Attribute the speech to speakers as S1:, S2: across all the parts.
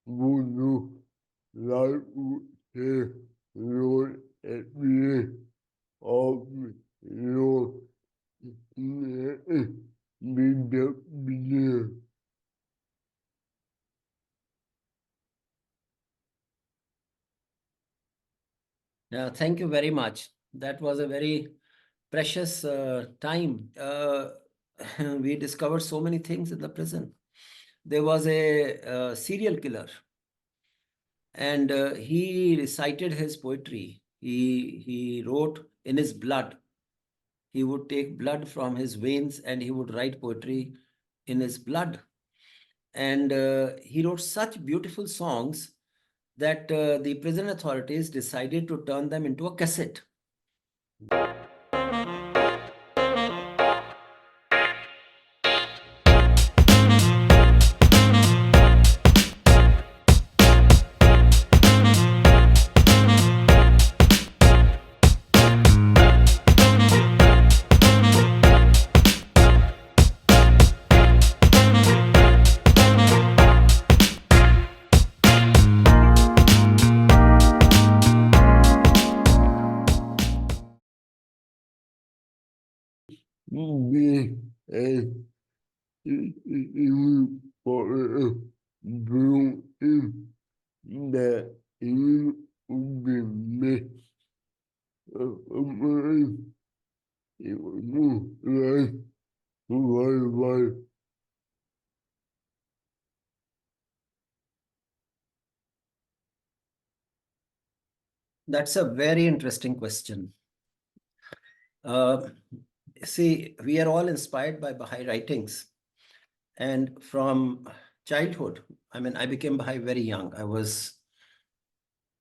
S1: Voodoo, like say, Lord, at the end of your be.
S2: Yeah, thank you very much. That was a very precious time. We discovered so many things in the prison. There was a serial killer, and he recited his poetry. He wrote in his blood. He would take blood from his veins and he would write poetry in his blood. And he wrote such beautiful songs that the prison authorities decided to turn them into a cassette.
S1: Be a for blue in that you would be made it was more like worldwide.
S2: That's a very interesting question. Uh, see, we are all inspired by Baha'i writings. And from childhood, I mean, I became Baha'i very young. I was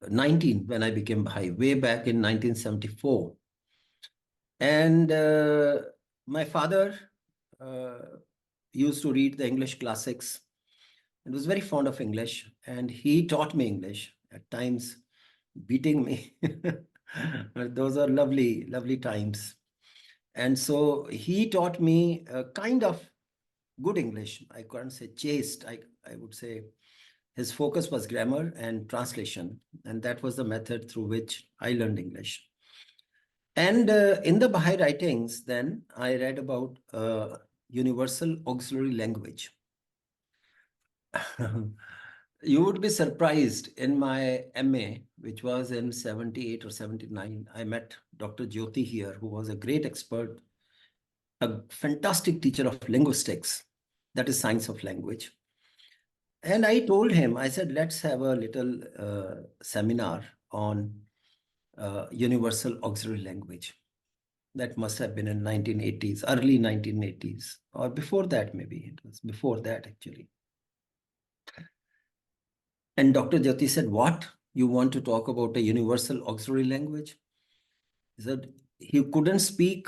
S2: 19 when I became Baha'i, way back in 1974. And my father uh, used to read the English classics and was very fond of English. And he taught me English, at times beating me. But those are lovely, lovely times. And so he taught me a kind of good English. I couldn't say chaste. I would say his focus was grammar and translation. And that was the method through which I learned English. And in the Baha'i writings, then I read about universal auxiliary language. You would be surprised. In my MA, which was in 78 or 79, I met Dr. Jyoti here, who was a great expert, a fantastic teacher of linguistics, that is science of language. And I told him, I said, let's have a little seminar on universal auxiliary language. That must have been in 1980s, early 1980s, or before that, maybe. It was before that, actually. And Dr. Jyoti said, what? You want to talk about a universal auxiliary language? He said he couldn't speak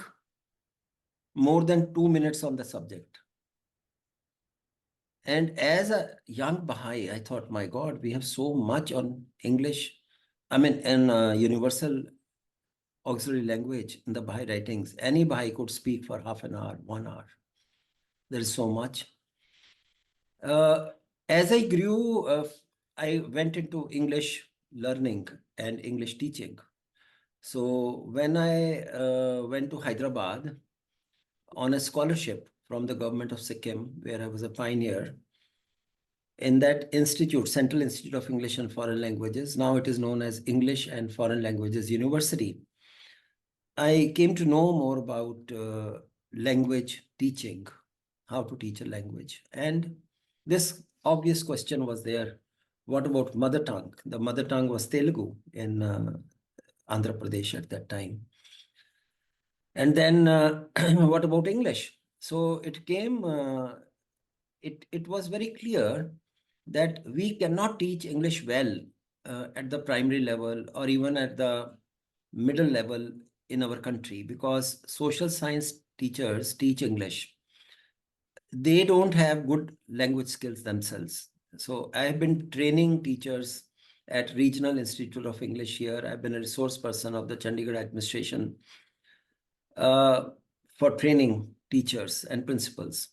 S2: more than 2 minutes on the subject. And as a young Baha'i, I thought, my God, we have so much on English. I mean, in universal auxiliary language in the Baha'i writings. Any Baha'i could speak for half an hour, 1 hour. There is so much. As I grew, I went into English learning and English teaching. So when I went to Hyderabad on a scholarship from the government of Sikkim, where I was a pioneer, in that institute, Central Institute of English and Foreign Languages, now it is known as English and Foreign Languages University, I came to know more about language teaching, how to teach a language. And this obvious question was there, what about mother tongue? The mother tongue was Telugu in Andhra Pradesh at that time. And then what about English? So it came, it was very clear that we cannot teach English well at the primary level or even at the middle level in our country, because social science teachers teach English. They don't have good language skills themselves. So I have been training teachers at Regional Institute of English here. I've been a resource person of the Chandigarh administration for training teachers and principals.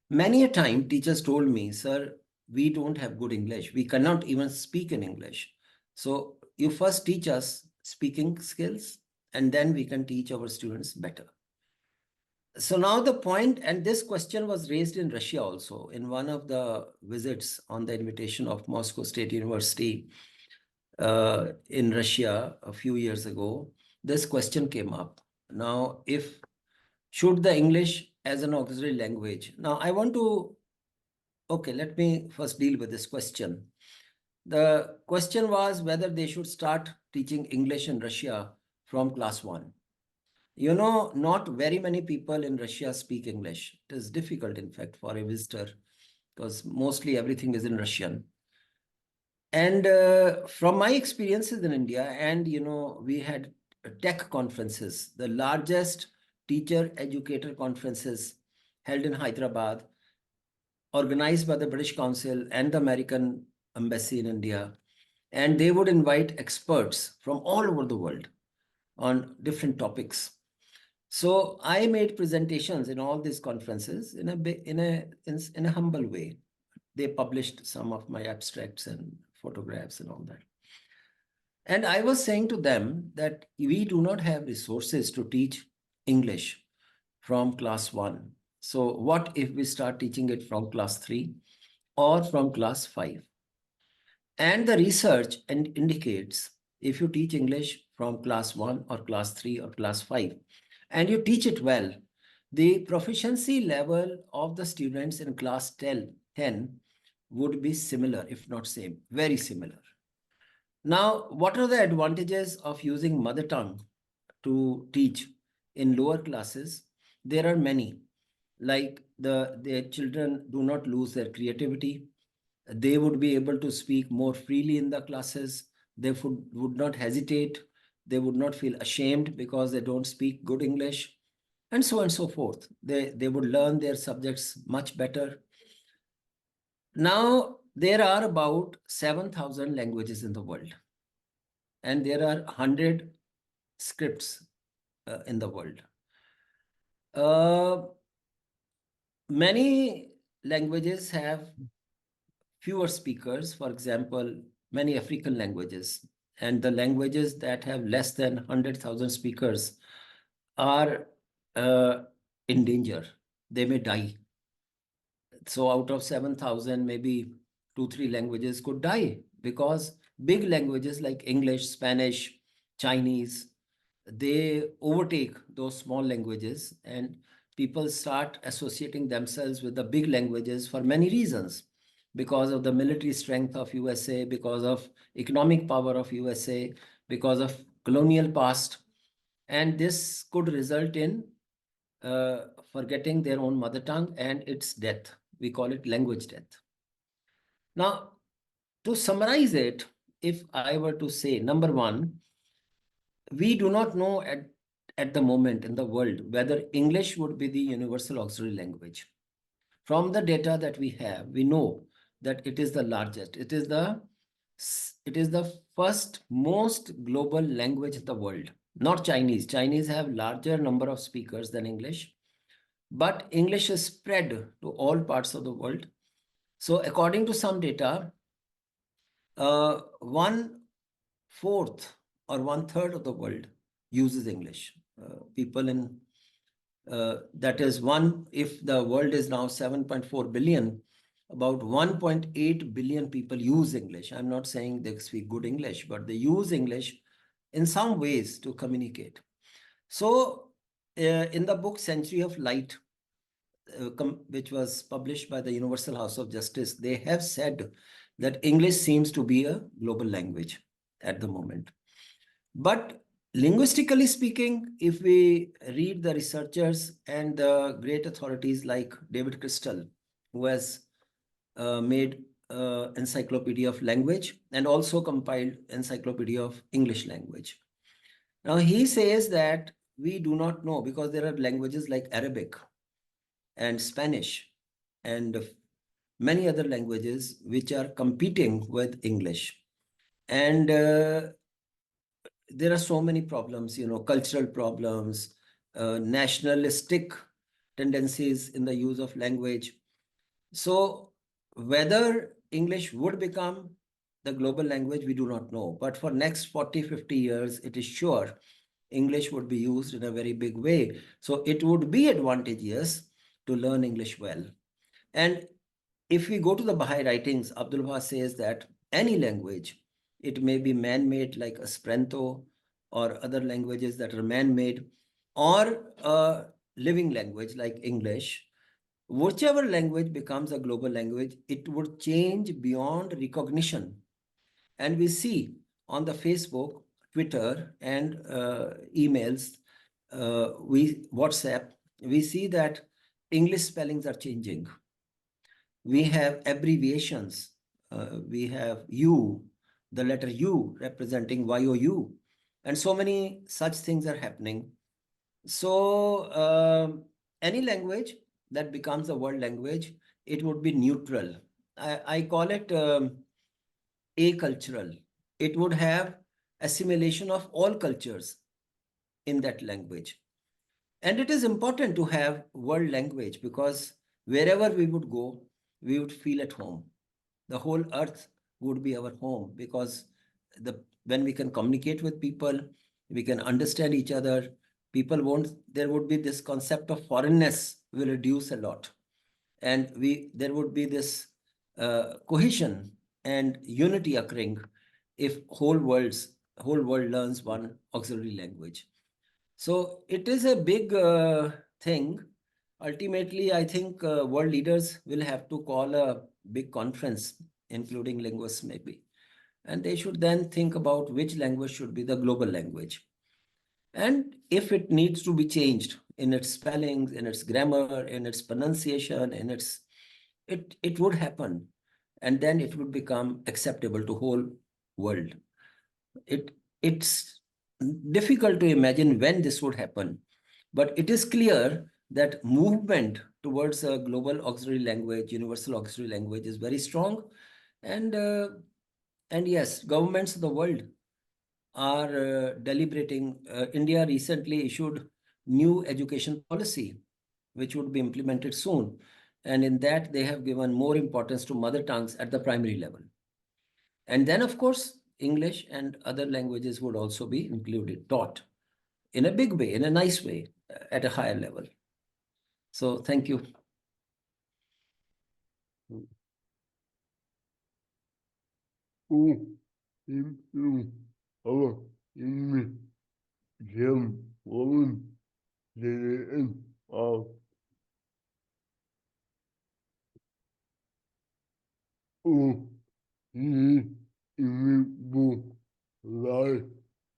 S2: Many a time teachers told me, sir, we don't have good English. We cannot even speak in English. So you first teach us speaking skills, and then we can teach our students better. So now the point, and this question was raised in Russia also in one of the visits on the invitation of Moscow State University in Russia a few years ago. This question came up. Now, if should the English as an auxiliary language? Now, I want to, okay, let me first deal with this question. The question was whether they should start teaching English in Russia from class 1. You know, not very many people in Russia speak English. It is difficult, in fact, for a visitor because mostly everything is in Russian. And from my experiences in India, and we had tech conferences, the largest teacher educator conferences held in Hyderabad, organized by the British Council and the American Embassy in India. And they would invite experts from all over the world on different topics. So I made presentations in all these conferences in a humble way. They published some of my abstracts and photographs and all that. And I was saying to them that we do not have resources to teach English from class 1. So what if we start teaching it from class 3 or from class 5? And the research indicates if you teach English from class 1 or class 3 or class 5, and you teach it well, the proficiency level of the students in class 10 would be similar, if not same, very similar. Now, what are the advantages of using mother tongue to teach in lower classes? There are many, like their children do not lose their creativity. They would be able to speak more freely in the classes. They would not hesitate. They would not feel ashamed because they don't speak good English, and so on and so forth. They would learn their subjects much better. Now, there are about 7,000 languages in the world, and there are 100 scripts in the world. Many languages have fewer speakers. For example, many African languages, and the languages that have less than 100,000 speakers are in danger. They may die. So out of 7,000, maybe 2-3 languages could die because big languages like English, Spanish, Chinese, they overtake those small languages, and people start associating themselves with the big languages for many reasons. Because of the military strength of USA, because of economic power of USA, because of colonial past. And this could result in forgetting their own mother tongue and its death. We call it language death. Now, to summarize it, if I were to say, number one, we do not know at the moment in the world whether English would be the universal auxiliary language. From the data that we have, we know that it is the largest. It is the first most global language in the world, not Chinese. Chinese have larger number of speakers than English, but English is spread to all parts of the world. So according to some data, 1/4 or 1/3 of the world uses English. People in that is if the world is now 7.4 billion, about 1.8 billion people use English. I'm not saying they speak good English, but they use English in some ways to communicate. So in the book Century of Light, which was published by the Universal House of Justice, they have said that English seems to be a global language at the moment. But linguistically speaking, if we read the researchers and the great authorities like David Crystal, who has made Encyclopedia of Language and also compiled Encyclopedia of English Language. Now he says that we do not know because there are languages like Arabic and Spanish and many other languages which are competing with English. And there are so many problems, cultural problems, nationalistic tendencies in the use of language. So whether English would become the global language, we do not know. But for next 40, 50 years, it is sure English would be used in a very big way. So it would be advantageous to learn English well. And if we go to the Baha'i writings, Abdul Baha says that any language, it may be man-made like Esperanto or other languages that are man-made, or a living language like English, whichever language becomes a global language, it would change beyond recognition. And we see on the Facebook, Twitter, and emails, WhatsApp, we see that English spellings are changing. We have abbreviations. We have U, the letter U representing YOU, and so many such things are happening. So any language that becomes a world language, it would be neutral. I call it acultural. It would have assimilation of all cultures in that language. And it is important to have world language because wherever we would go, we would feel at home. The whole earth would be our home because when we can communicate with people, we can understand each other. People won't, there would be this concept of foreignness will reduce a lot. And there would be this cohesion and unity occurring if whole world learns one auxiliary language. So it is a big thing. Ultimately, I think world leaders will have to call a big conference, including linguists maybe. And they should then think about which language should be the global language. And if it needs to be changed in its spellings, in its grammar, in its pronunciation, it would happen. And then it would become acceptable to whole world. It's difficult to imagine when this would happen, but it is clear that movement towards a global auxiliary language, universal auxiliary language is very strong. And yes, governments of the world are deliberating. India recently issued new education policy, which would be implemented soon. And in that, they have given more importance to mother tongues at the primary level. And then, of course, English and other languages would also be included, taught in a big way, in a nice way, at a higher level. So thank you.
S1: Improve our English gem woman the of O English book life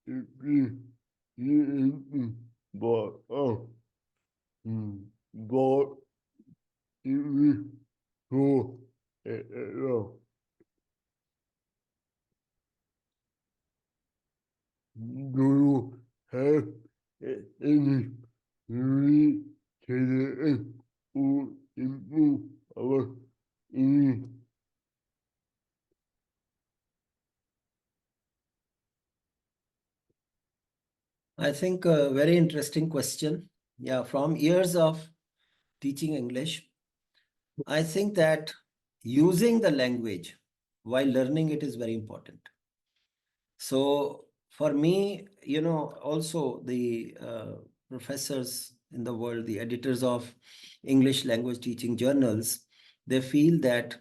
S1: it is but but English so do you have any really children who improve our English?
S2: I think a very interesting question. Yeah, from years of teaching English, I think that using the language while learning it is very important. So for me, also the professors in the world, the editors of English language teaching journals, they feel that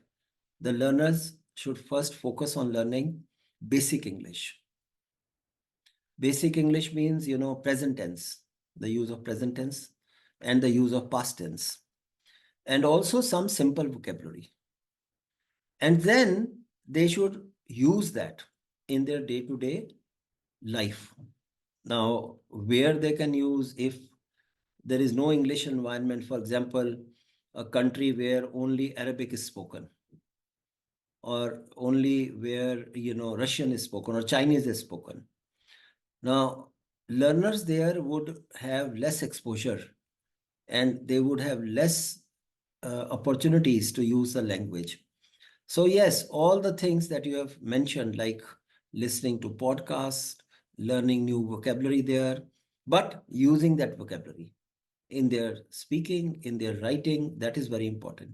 S2: the learners should first focus on learning basic English. Basic English means, present tense, the use of present tense and the use of past tense, and also some simple vocabulary. And then they should use that in their day-to-day life. Now, where they can use, if there is no English environment, for example, a country where only Arabic is spoken, or only where, Russian is spoken or Chinese is spoken. Now, learners there would have less exposure and they would have less opportunities to use the language. So yes, all the things that you have mentioned, like listening to podcasts, learning new vocabulary there, but using that vocabulary in their speaking, in their writing, that is very important.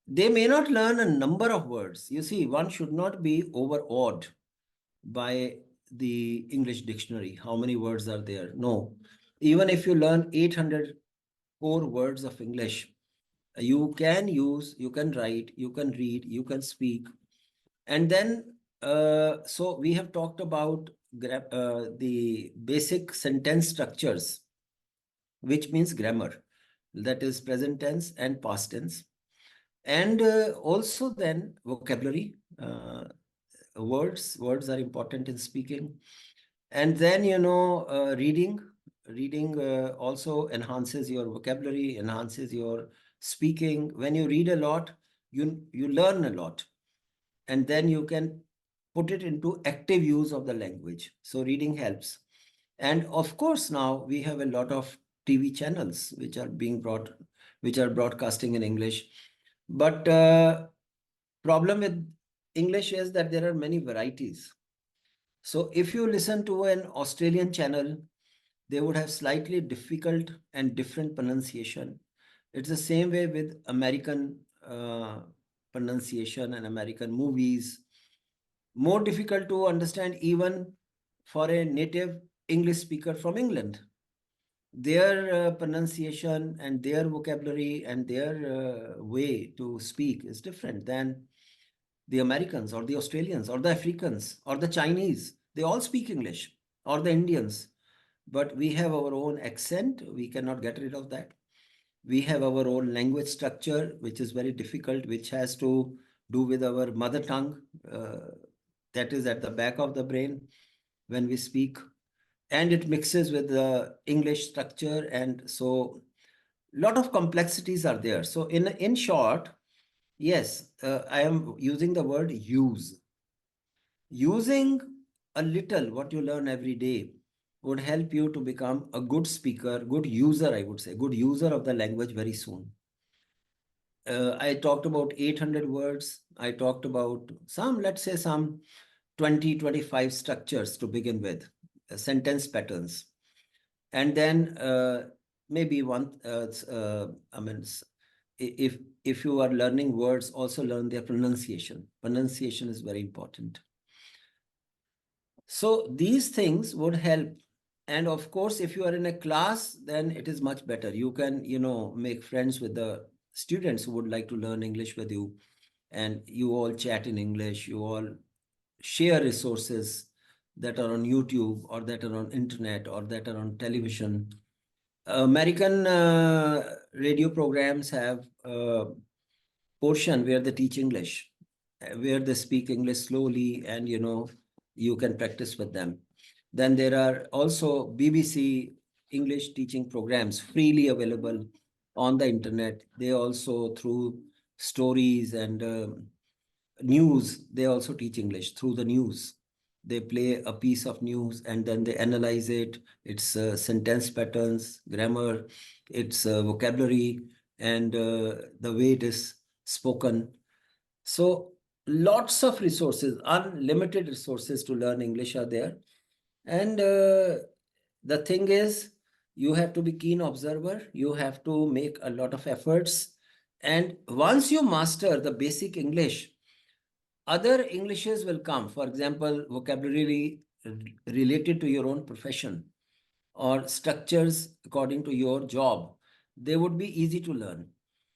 S2: They may not learn a number of words. You see, one should not be overawed by the English dictionary. How many words are there? No. Even if you learn 800 core words of English, you can use, you can write, you can read, you can speak. And then, so we have talked about the basic sentence structures, which means grammar, that is present tense and past tense. And also then vocabulary, words are important in speaking. And then, reading also enhances your vocabulary, enhances your speaking. When you read a lot, you learn a lot, and then you can put it into active use of the language. So reading helps. And of course, now we have a lot of TV channels which are which are broadcasting in English. But problem with English is that there are many varieties. So if you listen to an Australian channel, they would have slightly difficult and different pronunciation. It's the same way with American pronunciation and American movies. More difficult to understand even for a native English speaker from England. Their pronunciation and their vocabulary and their way to speak is different than the Americans or the Australians or the Africans or the Chinese. They all speak English, or the Indians. But we have our own accent. We cannot get rid of that. We have our own language structure, which is very difficult, which has to do with our mother tongue. That is at the back of the brain when we speak. And it mixes with the English structure. And so a lot of complexities are there. So in short, yes, I am using the word use. Using a little what you learn every day would help you to become a good speaker, good user, I would say, good user of the language very soon. I talked about 800 words. I talked about some, let's say some 20, 25 structures to begin with, sentence patterns. And then maybe one, I mean, if you are learning words, also learn their pronunciation. Pronunciation is very important. So these things would help. And of course, if you are in a class, then it is much better. You can, make friends with the students who would like to learn English with you. And you all chat in English. You all share resources that are on YouTube or that are on internet or that are on television. American radio programs have a portion where they teach English, where they speak English slowly, and you can practice with them. Then there are also BBC English teaching programs freely available on the internet. They also, through stories and news, they also teach English through the news. They play a piece of news and then they analyze it, its sentence patterns, grammar, its vocabulary, and the way it is spoken. So lots of resources, unlimited resources to learn English are there. And the thing is, you have to be keen observer. You have to make a lot of efforts. And once you master the basic English, other Englishes will come. For example, vocabulary related to your own profession or structures according to your job. They would be easy to learn.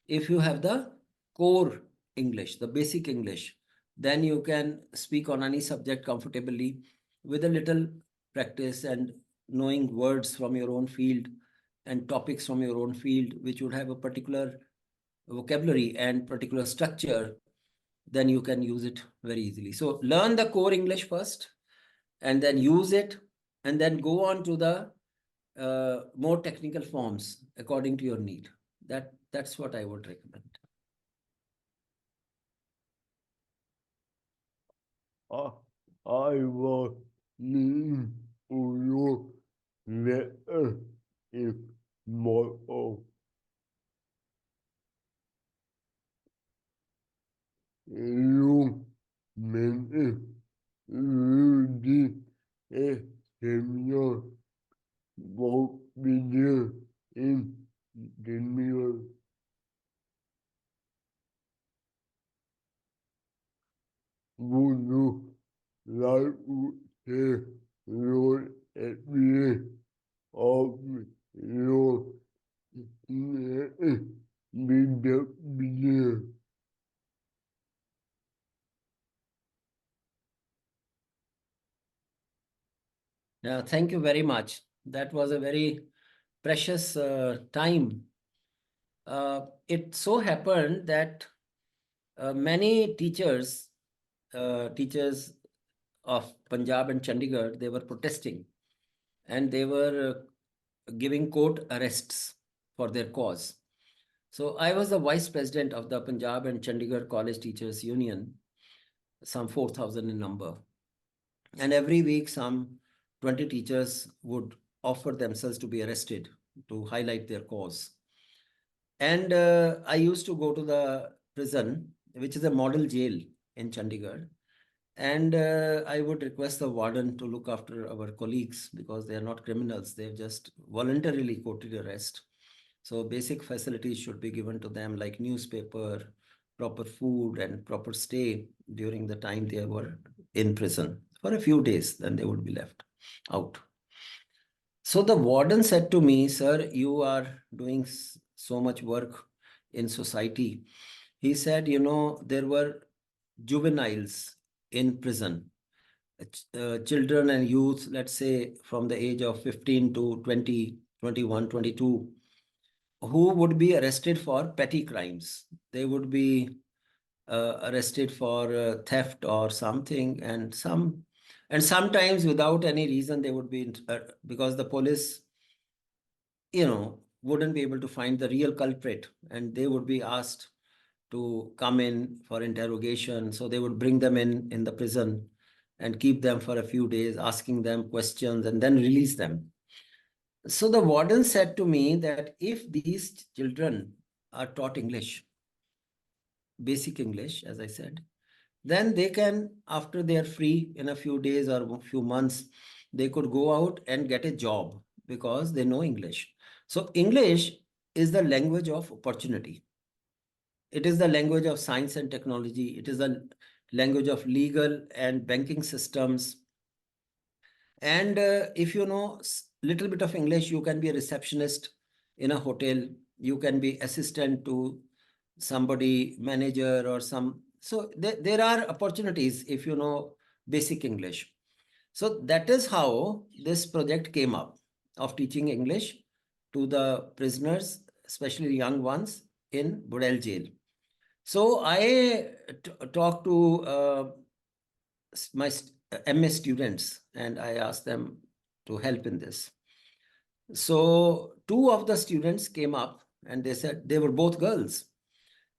S2: If you have the core English, the basic English, then you can speak on any subject comfortably with a little practice and knowing words from your own field and topics from your own field, which would have a particular vocabulary and particular structure, then you can use it very easily. So learn the core English first and then use it, and then go on to the more technical forms according to your need. That's what I would recommend.
S1: I was listening to your letter if more of you mentioned you did a seminar about video in the mirror. Voodoo, like say, Lord, at the end of your be.
S2: Yeah, thank you very much. That was a very precious time. It so happened that many teachers of Punjab and Chandigarh, they were protesting and they were giving court arrests for their cause. So I was the vice president of the Punjab and Chandigarh College Teachers Union, some 4,000 in number. And every week, some 20 teachers would offer themselves to be arrested to highlight their cause. And I used to go to the prison, which is a model jail in Chandigarh. And I would request the warden to look after our colleagues because they are not criminals. They've just voluntarily courted arrest. So basic facilities should be given to them like newspaper, proper food and proper stay during the time they were in prison for a few days, then they would be left out. So the warden said to me, sir, you are doing so much work in society. He said, there were juveniles in prison, children and youth, let's say from the age of 15 to 20, 21, 22, who would be arrested for petty crimes. They would be arrested for theft or something, and sometimes without any reason they would be because the police, wouldn't be able to find the real culprit, and they would be asked to come in for interrogation. So they would bring them in the prison and keep them for a few days, asking them questions and then release them. So the warden said to me that if these children are taught English, basic English, as I said, then they can, after they are free in a few days or a few months, they could go out and get a job because they know English. So English is the language of opportunity. It is the language of science and technology. It is the language of legal and banking systems. And if you know little bit of English, you can be a receptionist in a hotel. You can be assistant to somebody, manager or some. So there are opportunities if you know basic English. So that is how this project came up of teaching English to the prisoners, especially young ones in Budel jail. So I talked to my MA students and I asked them to help in this. So two of the students came up and they said they were both girls.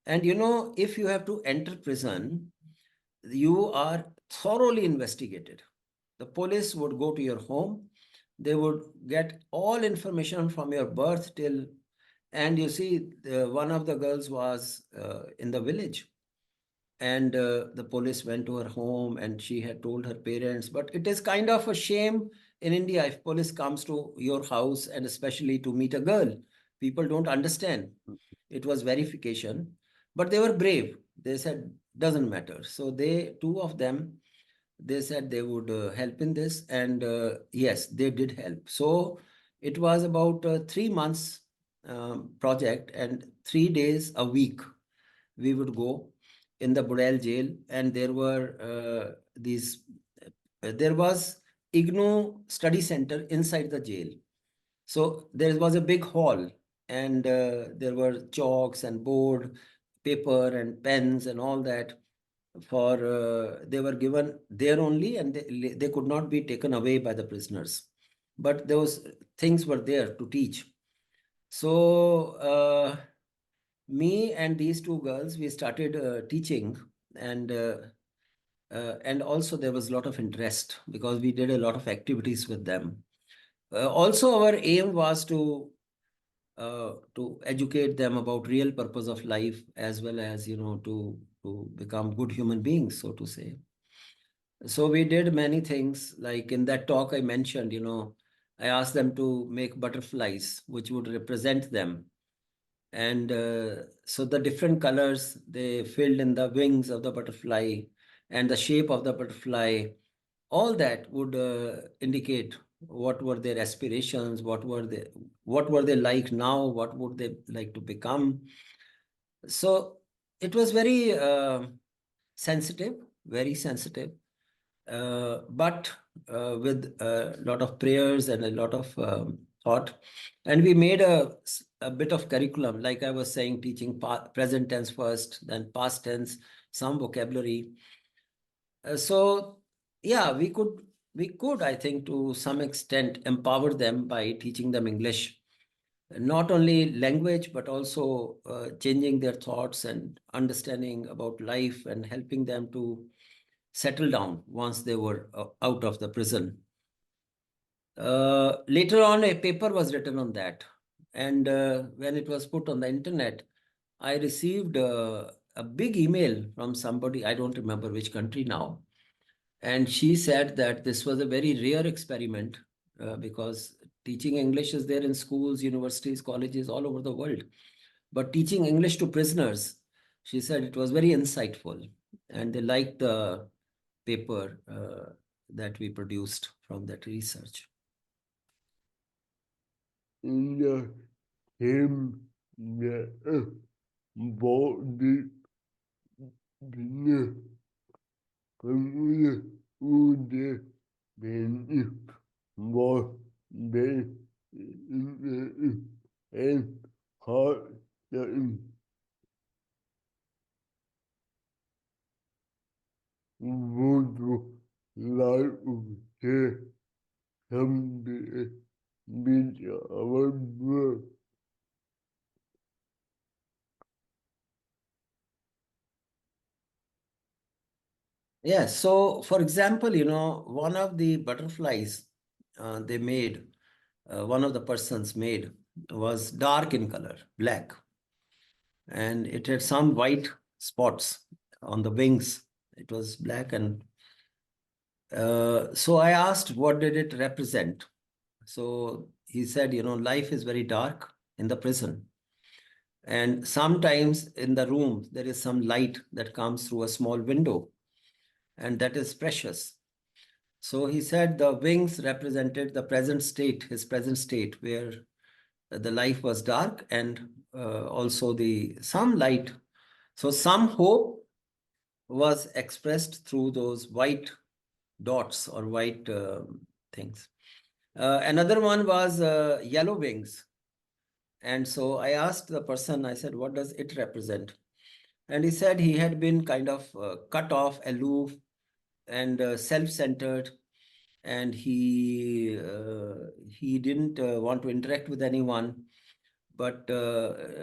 S2: And if you have to enter prison, you are thoroughly investigated. The police would go to your home. They would get all information from your birth till, and you see, one of the girls was in the village. And the police went to her home and she had told her parents. But it is kind of a shame in India if police comes to your house and especially to meet a girl. People don't understand. It was verification, but they were brave. They said, doesn't matter. So two of them, they said they would help in this. And yes, they did help. So it was about 3 months project, and 3 days a week we would go in the Budel jail, and there were there was IGNOU study center inside the jail. So there was a big hall, and there were chalks and board, paper and pens and all that. For they were given there only, and they could not be taken away by the prisoners. But those things were there to teach. So me and these two girls, we started teaching, and also there was a lot of interest because we did a lot of activities with them. Also, our aim was to educate them about real purpose of life, as well as to become good human beings, so to say. So we did many things. Like in that talk I mentioned, I asked them to make butterflies which would represent them. And so the different colors they filled in the wings of the butterfly, and the shape of the butterfly, all that would indicate what were their aspirations, what were they like now, what would they like to become. So it was very sensitive, very sensitive, but with a lot of prayers and a lot of thought. And we made a bit of curriculum, like I was saying, teaching present tense first, then past tense, some vocabulary. So yeah, we could, I think, to some extent empower them by teaching them English, not only language, but also changing their thoughts and understanding about life and helping them to settle down once they were out of the prison. Later on, a paper was written on that. And when it was put on the internet, I received a big email from somebody, I don't remember which country now. And she said that this was a very rare experiment because teaching English is there in schools, universities, colleges all over the world. But teaching English to prisoners, she said it was very insightful. And they liked the paper that we produced from that research.
S1: in the same body being would be more than and hard would like to someday be our work.
S2: Yeah, so for example, one of the butterflies they made, one of the persons made was dark in color, black, and it had some white spots on the wings. It was black, and so I asked, what did it represent? So he said, life is very dark in the prison. And sometimes in the room, there is some light that comes through a small window, and that is precious. So he said the wings represented the present state, his present state, where the life was dark, and also the some light. So some hope was expressed through those white dots or white things. Another one was yellow wings. And so I asked the person, I said, what does it represent? And he said he had been kind of cut off, aloof, and self-centered, and he didn't want to interact with anyone. But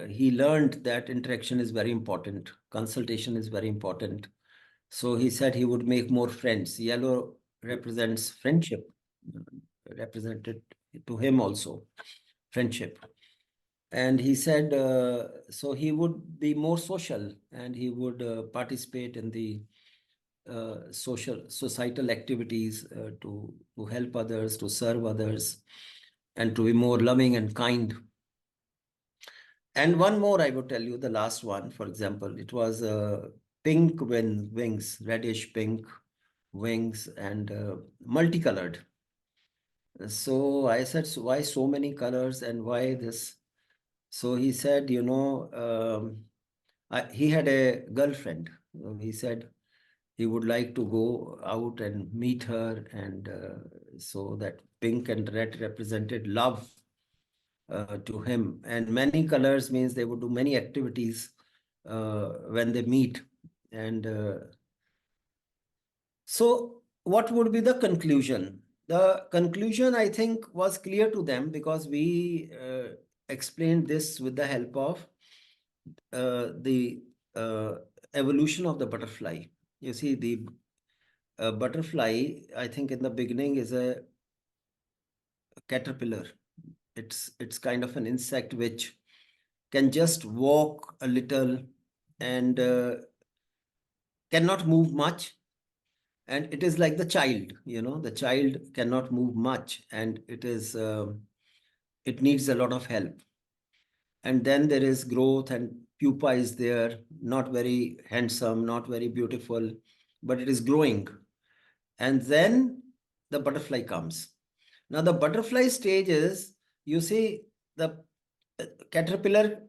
S2: he learned that interaction is very important, consultation is very important. So he said he would make more friends. Yellow represents friendship, represented to him also, friendship. And he said, so he would be more social, and he would participate in the societal activities to help others, to serve others, and to be more loving and kind. And one more I would tell you, the last one, for example, it was pink wings, reddish pink wings, and multicolored. So I said, so why so many colors and why this? So he said, he had a girlfriend. He said he would like to go out and meet her, and so that pink and red represented love to him. And many colors means they would do many activities when they meet. And so what would be the conclusion? The conclusion, I think, was clear to them because we explained this with the help of the evolution of the butterfly. You see, the butterfly, I think in the beginning is a caterpillar. It's kind of an insect which can just walk a little and cannot move much. And it is like the child, the child cannot move much, and it needs a lot of help. And then there is growth, and pupa is there, not very handsome, not very beautiful, but it is growing. And then the butterfly comes. Now, the butterfly stage is, you see, the caterpillar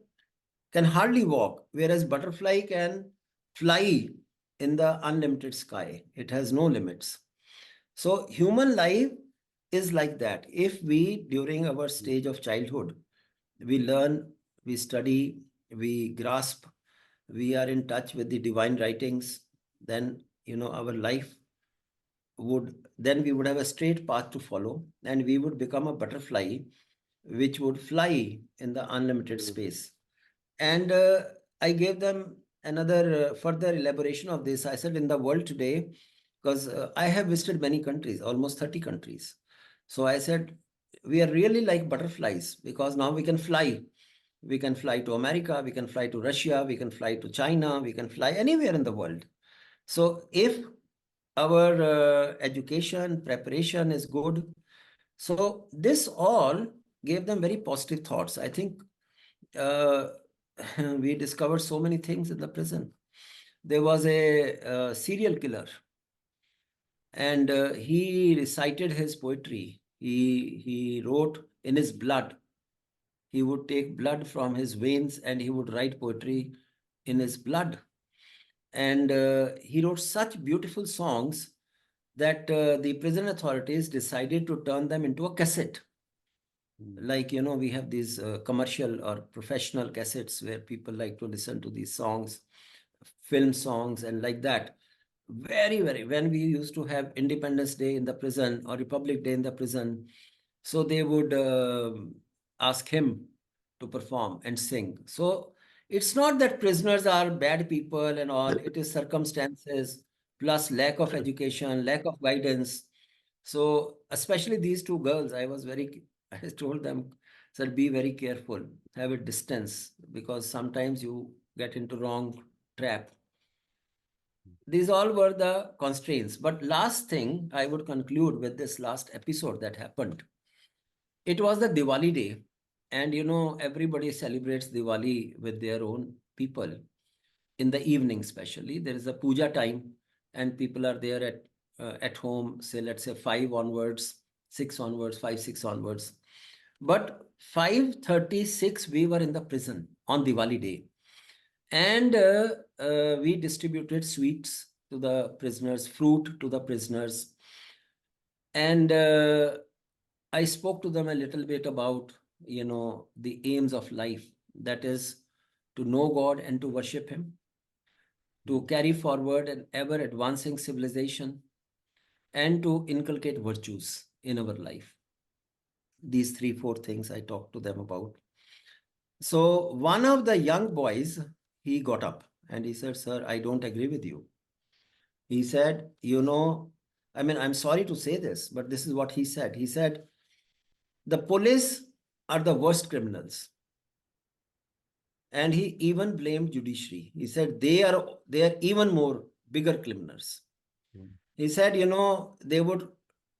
S2: can hardly walk, whereas butterfly can fly in the unlimited sky. It has no limits. So human life is like that. If we, during our stage of childhood, we learn, we study, we grasp, we are in touch with the divine writings, then, our life would, then we would have a straight path to follow, and we would become a butterfly which would fly in the unlimited space. And I gave them another further elaboration of this. I said, in the world today, because I have visited many countries, almost 30 countries. So I said, we are really like butterflies, because now we can fly. We can fly to America, we can fly to Russia, we can fly to China, we can fly anywhere in the world. So if our education preparation is good, so this all gave them very positive thoughts. I think uh, we discovered so many things in the prison. There was a serial killer, and he recited his poetry. He wrote in his blood. He would take blood from his veins and he would write poetry in his blood. And he wrote such beautiful songs that the prison authorities decided to turn them into a cassette. Like, we have these commercial or professional cassettes where people like to listen to these songs, film songs, and like that. Very, very, when we used to have Independence Day in the prison or Republic Day in the prison, so they would ask him to perform and sing. So it's not that prisoners are bad people and all, it is circumstances plus lack of education, lack of guidance. So especially these two girls, I told them, sir, be very careful, have a distance, because sometimes you get into wrong trap. These all were the constraints. But last thing I would conclude with this last episode that happened. It was the Diwali day. And everybody celebrates Diwali with their own people. In the evening, especially, there is a puja time, and people are there at home, say, let's say 5 onwards, 6 onwards, 5, 6 onwards. But 5:36, we were in the prison on Diwali day. And we distributed sweets to the prisoners, fruit to the prisoners. And I spoke to them a little bit about, the aims of life. That is to know God and to worship Him, to carry forward an ever advancing civilization, and to inculcate virtues in our life. These 3, 4 things I talked to them about. So one of the young boys, he got up and he said, sir, I don't agree with you. He said, I'm sorry to say this, but this is what he said. He said, the police are the worst criminals. And he even blamed judiciary. He said, they are even more bigger criminals. He said, they would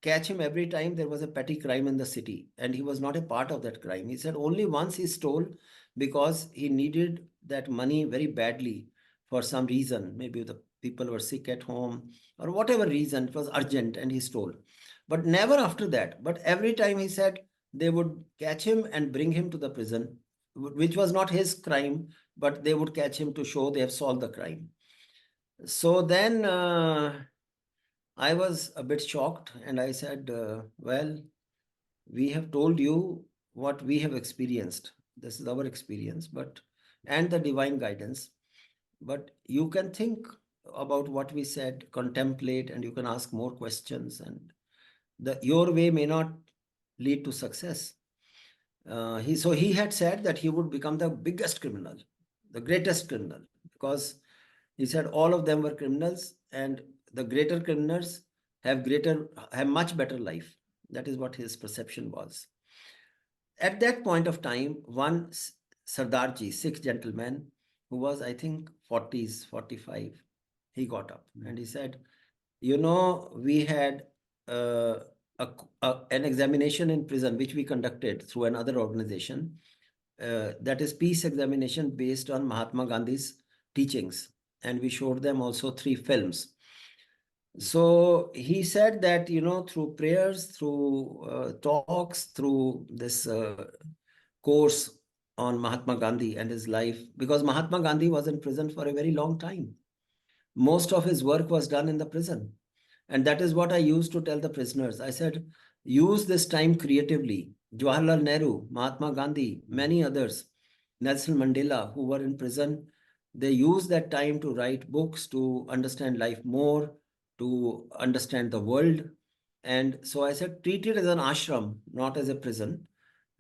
S2: catch him every time there was a petty crime in the city, and he was not a part of that crime. He said only once he stole because he needed that money very badly for some reason. Maybe the people were sick at home or whatever reason, it was urgent and he stole. But never after that. But every time, he said, they would catch him and bring him to the prison, which was not his crime, but they would catch him to show they have solved the crime. So then I was a bit shocked and I said, well, we have told you what we have experienced. This is our experience, and the divine guidance. But you can think about what we said, contemplate, and you can ask more questions. And your way may not lead to success. So he had said that he would become the biggest criminal, the greatest criminal, because he said all of them were criminals, and the greater criminals have much better life. That is what his perception was. At that point of time, one Sardarji, Sikh gentleman, who was, I think, 40s, 45, he got up and he said, we had uh, an examination in prison, which we conducted through another organization. That is peace examination based on Mahatma Gandhi's teachings. And we showed them also 3 films. So he said that, through prayers, through talks, through this course on Mahatma Gandhi and his life, because Mahatma Gandhi was in prison for a very long time. Most of his work was done in the prison. And that is what I used to tell the prisoners. I said, use this time creatively. Jawaharlal Nehru, Mahatma Gandhi, many others, Nelson Mandela, who were in prison, they used that time to write books, to understand life more, to understand the world. And so I said, treat it as an ashram, not as a prison.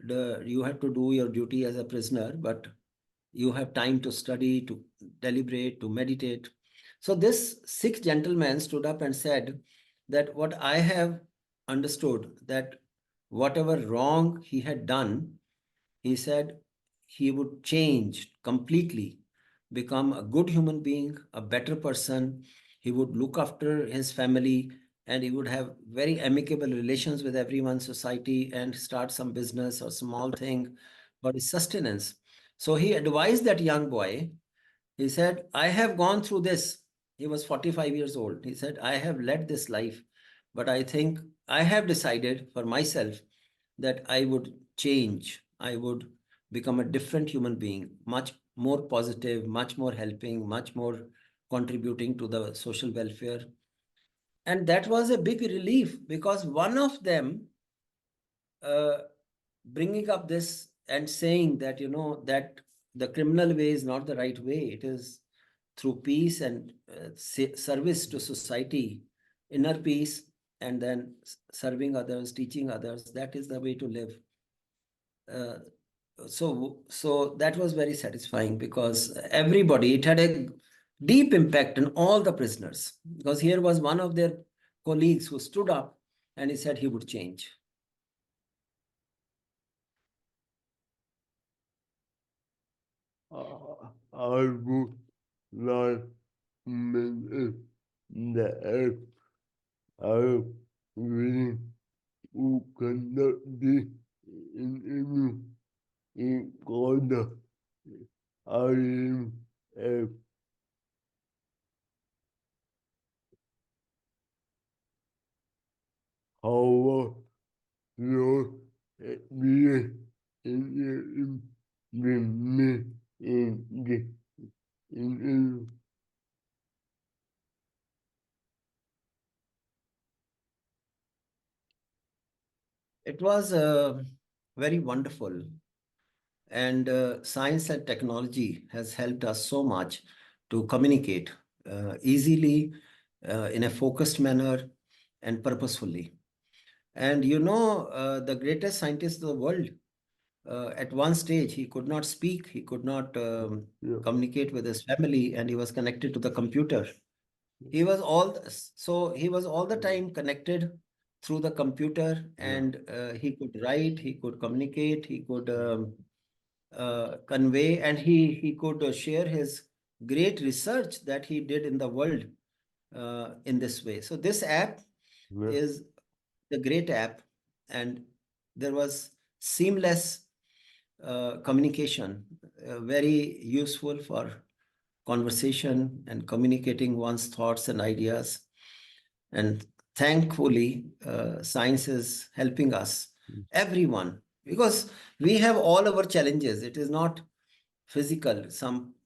S2: You have to do your duty as a prisoner, but you have time to study, to deliberate, to meditate. So this Sikh gentleman stood up and said that what I have understood, that whatever wrong he had done, he said he would change completely, become a good human being, a better person. He would look after his family, and he would have very amicable relations with everyone, society, and start some business or small thing for his sustenance. So he advised that young boy. He said, I have gone through this. He was 45 years old. He said, I have led this life, but I think I have decided for myself that I would change. I would become a different human being, much more positive, much more helping, much more contributing to the social welfare. And that was a big relief, because one of them uh, bringing up this and saying that, that the criminal way is not the right way. It is through peace and service to society, inner peace, and then serving others, teaching others. That is the way to live. Uh, so that was very satisfying, because everybody, it had a deep impact on all the prisoners, because here was one of their colleagues who stood up and he said he would change.
S1: I would like to mention that I really who cannot be in corner. I am a power your experience in me in the in
S2: It was very wonderful. And science and technology has helped us so much to communicate easily, in a focused manner, and purposefully. And the greatest scientist of the world, at one stage, he could not speak, he could not
S1: yeah
S2: communicate with his family, and he was connected to the computer. He was all the time connected through the computer,
S1: yeah
S2: and he could write, he could communicate, he could convey, and he could share his great research that he did in the world in this way. So this app
S1: yeah
S2: is the great app, and there was seamless communication, very useful for conversation and communicating one's thoughts and ideas. And thankfully, science is helping us, everyone, because we have all our challenges. It is not physical.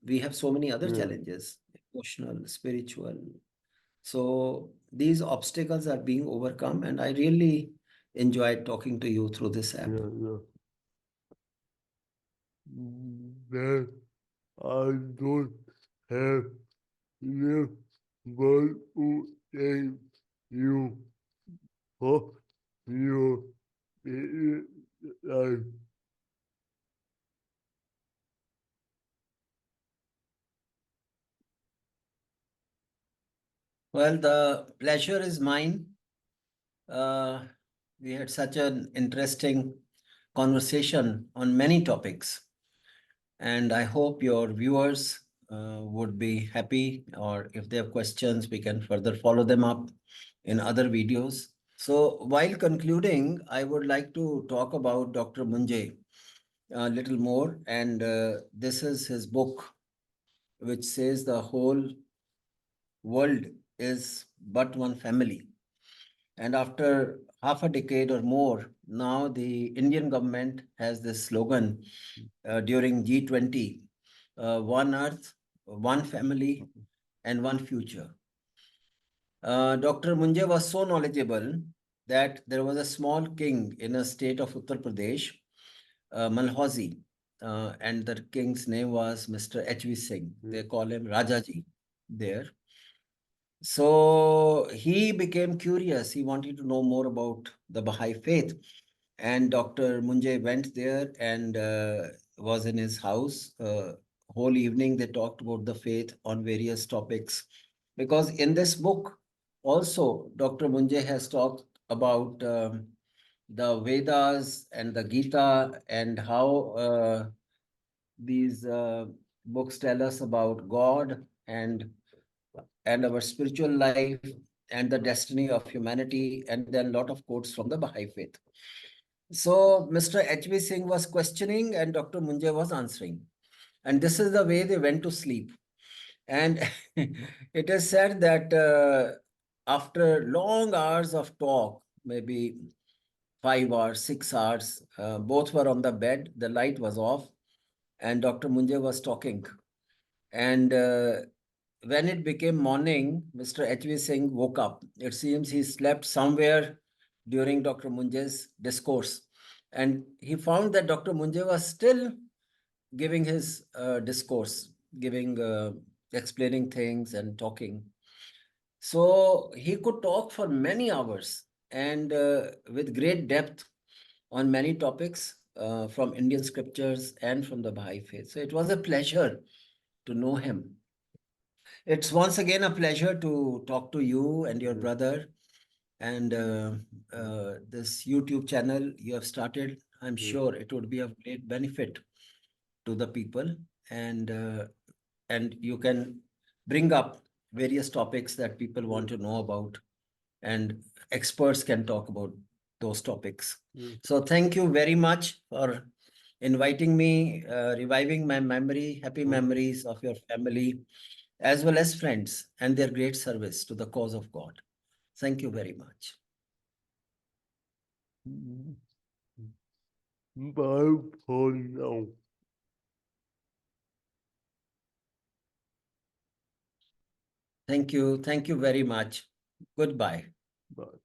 S2: We have so many other
S1: yeah
S2: challenges, emotional, spiritual. So these obstacles are being overcome, and I really enjoyed talking to you through this app.
S1: yeah. That I don't have enough work to thank you for your life.
S2: Well, the pleasure is mine. Uh, we had such an interesting conversation on many topics, and I hope your viewers would be happy, or if they have questions, we can further follow them up in other videos. So while concluding, I would like to talk about Dr. Munjay a little more, and this is his book, which says the whole world is but one family. And after half a decade or more, now the Indian government has this slogan during G20, one earth, one family, and one future. Dr. Munje was so knowledgeable that there was a small king in a state of Uttar Pradesh, Malhausi, and the king's name was Mr. H.V. Singh. They call him Rajaji there. So he became curious. He wanted to know more about the Baha'i faith. And Dr. Munje went there and was in his house. Whole evening they talked about the faith on various topics. Because in this book, also, Dr. Munje has talked about the Vedas and the Gita and how these books tell us about God and our spiritual life and the destiny of humanity, and then a lot of quotes from the Baha'i faith. So Mr. H.V. Singh was questioning and Dr. Munje was answering. And this is the way they went to sleep. And it is said that after long hours of talk, maybe 5 hours, 6 hours, both were on the bed, the light was off, and Dr. Munje was talking. And when it became morning, Mr. H.V. Singh woke up. It seems he slept somewhere during Dr. Munje's discourse. And he found that Dr. Munje was still giving his discourse, explaining things and talking. So he could talk for many hours and with great depth on many topics from Indian scriptures and from the Baha'i faith. So it was a pleasure to know him. It's once again a pleasure to talk to you and your brother and this YouTube channel you have started. I'm sure it would be of great benefit to the people, and you can bring up various topics that people want to know about, and experts can talk about those topics. So thank you very much for inviting me, reviving my memory, happy memories of your family, as well as friends and their great service to the cause of God. Thank you very much.
S1: Bye for now.
S2: Thank you. Thank you very much. Goodbye.
S1: Bye.